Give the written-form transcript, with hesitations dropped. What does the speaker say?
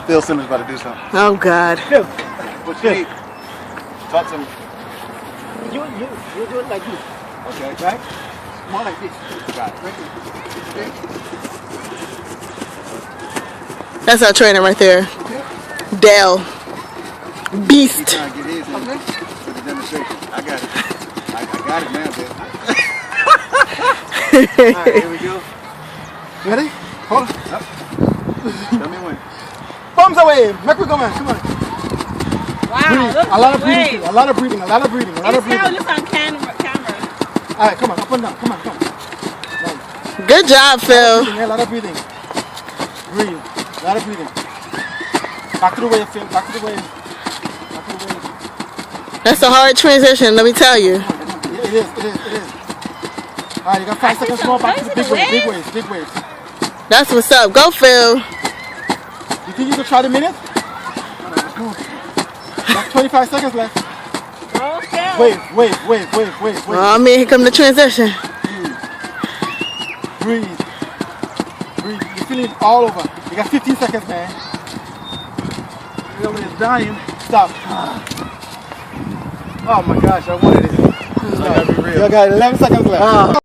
Phil Simmons about to do something. Oh God. Phil, What you need? Talk to me. you do it like this, Okay. right? More like this. Got it. Okay. That's our trainer right there. Dale. Beast. Trying to get his in for the demonstration. I got it. I got it now, baby. All right, here we go. Ready? Hold on. Up. Tell me when. Thumbs away. Make we go, man. Come on. Wow, Breathe. look A lot of breathing. wait. Too. A lot of breathing. A lot of breathing. A lot of It's how it breathing. looks on camera. All right, come on. Up and down. Come on. Come on. Good job, Phil. A lot of breathing. Breathe. A lot of breathing. Back to the wave, Phil. Back to the wave. Back to the wave. That's a hard transition, let me tell you. It is. It is. It is. All right, you got 5 seconds more. Back to the big waves. Big waves. Big waves. That's what's up. Go, Phil. You think you can try the minute? Like 25 seconds left. Okay. Wave. Oh man, here come the transition. Breathe. You're feeling it all over. You got 15 seconds, man. Everybody's dying. Stop. Oh my gosh, I wanted it. I gotta be real. You got 11 seconds left.